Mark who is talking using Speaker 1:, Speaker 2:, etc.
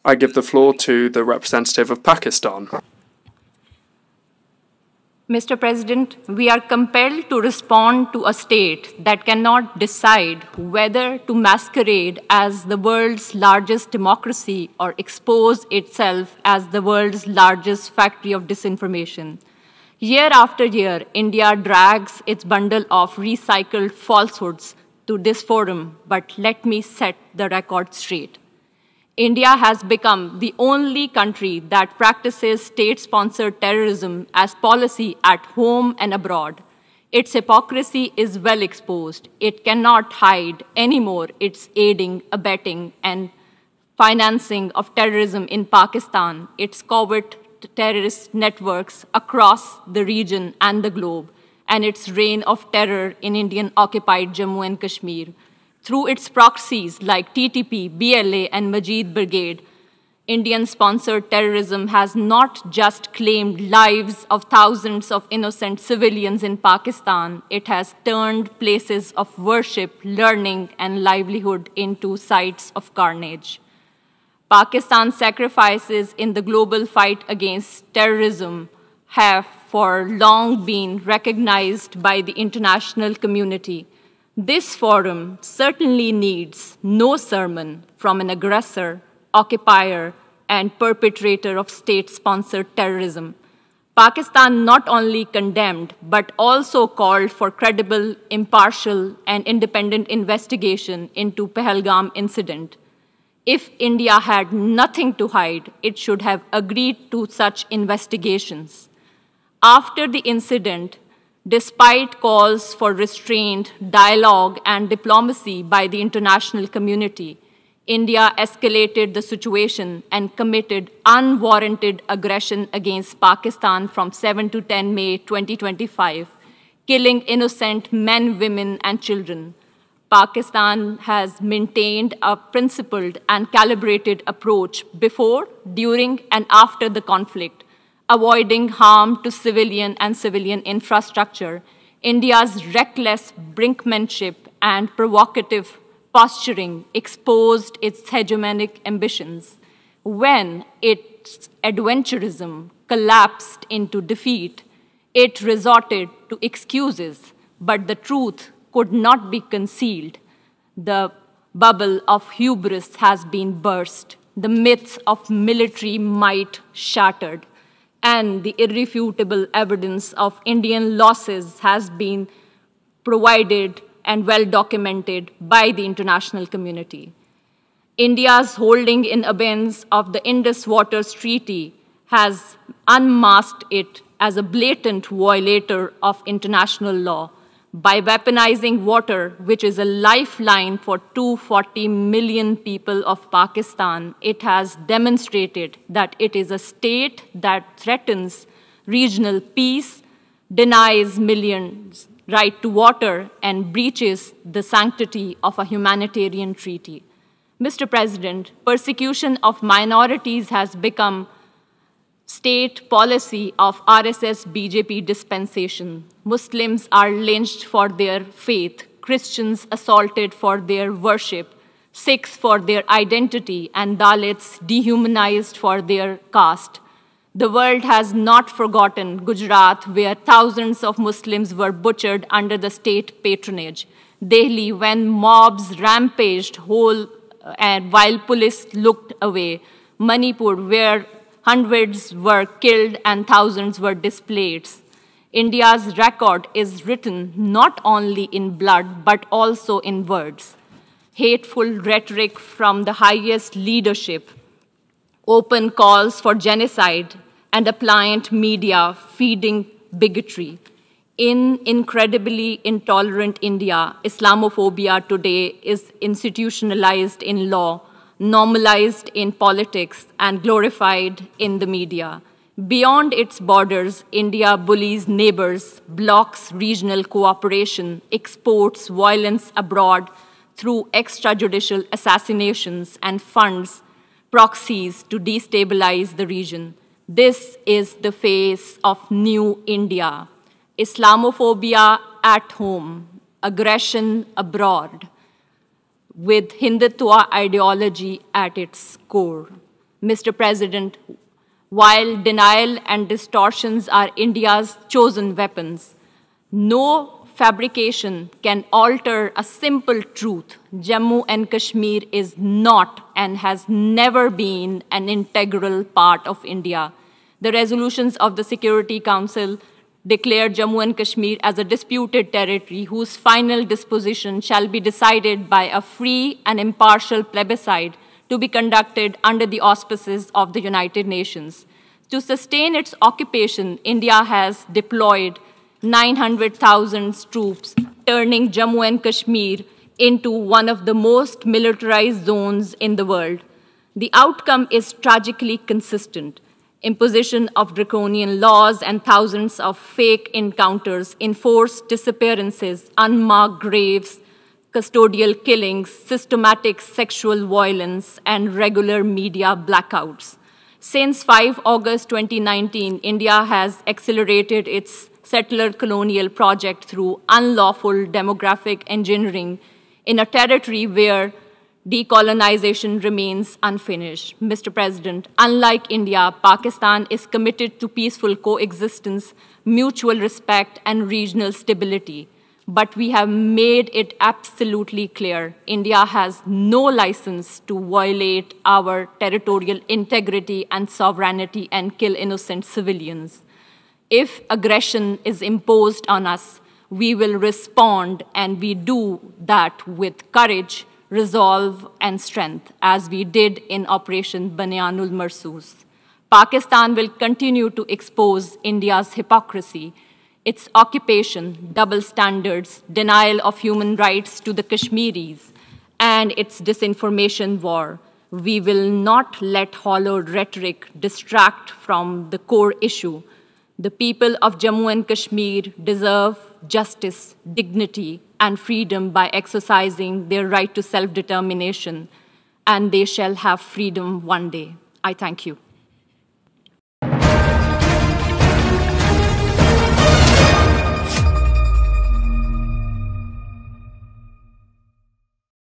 Speaker 1: I give the floor to the representative of Pakistan.
Speaker 2: Mr. President, we are compelled to respond to a state that cannot decide whether to masquerade as the world's largest democracy or expose itself as the world's largest factory of disinformation. Year after year, India drags its bundle of recycled falsehoods to this forum, but let me set the record straight. India has become the only country that practices state-sponsored terrorism as policy at home and abroad. Its hypocrisy is well exposed. It cannot hide anymore its aiding, abetting, and financing of terrorism in Pakistan, its covert terrorist networks across the region and the globe, and its reign of terror in Indian-occupied Jammu and Kashmir. Through its proxies like TTP, BLA, and Majid Brigade, Indian-sponsored terrorism has not just claimed lives of thousands of innocent civilians in Pakistan, it has turned places of worship, learning, and livelihood into sites of carnage. Pakistan's sacrifices in the global fight against terrorism have for long been recognized by the international community. This forum certainly needs no sermon from an aggressor, occupier, and perpetrator of state-sponsored terrorism. Pakistan not only condemned, but also called for credible, impartial, and independent investigation into Pahalgam incident. If India had nothing to hide, it should have agreed to such investigations. After the incident, despite calls for restraint, dialogue, and diplomacy by the international community, India escalated the situation and committed unwarranted aggression against Pakistan from 7 to 10 May 2025, killing innocent men, women, and children. Pakistan has maintained a principled and calibrated approach before, during, and after the conflict, avoiding harm to civilian and civilian infrastructure. India's reckless brinkmanship and provocative posturing exposed its hegemonic ambitions. When its adventurism collapsed into defeat, it resorted to excuses, but the truth could not be concealed. The bubble of hubris has been burst, the myths of military might shattered, and the irrefutable evidence of Indian losses has been provided and well documented by the international community. India's holding in abeyance of the Indus Waters Treaty has unmasked it as a blatant violator of international law. By weaponizing water, which is a lifeline for 240 million people of Pakistan, it has demonstrated that it is a state that threatens regional peace, denies millions right to water, and breaches the sanctity of a humanitarian treaty. Mr. President, persecution of minorities has become state policy of RSS-BJP dispensation. Muslims are lynched for their faith, Christians assaulted for their worship, Sikhs for their identity, and Dalits dehumanized for their caste. The world has not forgotten Gujarat, where thousands of Muslims were butchered under the state patronage. Delhi, when mobs rampaged while police looked away. Manipur, where hundreds were killed and thousands were displaced. India's record is written not only in blood, but also in words. Hateful rhetoric from the highest leadership, open calls for genocide, and a pliant media feeding bigotry. In incredibly intolerant India, Islamophobia today is institutionalized in law, normalized in politics, and glorified in the media. Beyond its borders, India bullies neighbors, blocks regional cooperation, exports violence abroad through extrajudicial assassinations, and funds proxies to destabilize the region. This is the face of new India. Islamophobia at home, aggression abroad, with Hindutva ideology at its core. Mr. President, while denial and distortions are India's chosen weapons, no fabrication can alter a simple truth. Jammu and Kashmir is not and has never been an integral part of India. The resolutions of the Security Council declared Jammu and Kashmir as a disputed territory whose final disposition shall be decided by a free and impartial plebiscite to be conducted under the auspices of the United Nations. To sustain its occupation, India has deployed 900,000 troops, turning Jammu and Kashmir into one of the most militarized zones in the world. The outcome is tragically consistent. Imposition of draconian laws and thousands of fake encounters, enforced disappearances, unmarked graves, custodial killings, systematic sexual violence, and regular media blackouts. Since 5 August 2019, India has accelerated its settler colonial project through unlawful demographic engineering in a territory where decolonization remains unfinished. Mr. President, unlike India, Pakistan is committed to peaceful coexistence, mutual respect, and regional stability. But we have made it absolutely clear India has no license to violate our territorial integrity and sovereignty and kill innocent civilians. If aggression is imposed on us, we will respond, and we do that with courage, resolve, and strength, as we did in Operation Banyanul Marsoos. Pakistan will continue to expose India's hypocrisy, its occupation, double standards, denial of human rights to the Kashmiris, and its disinformation war. We will not let hollow rhetoric distract from the core issue. The people of Jammu and Kashmir deserve justice, dignity, and freedom by exercising their right to self-determination, and they shall have freedom one day. I thank you.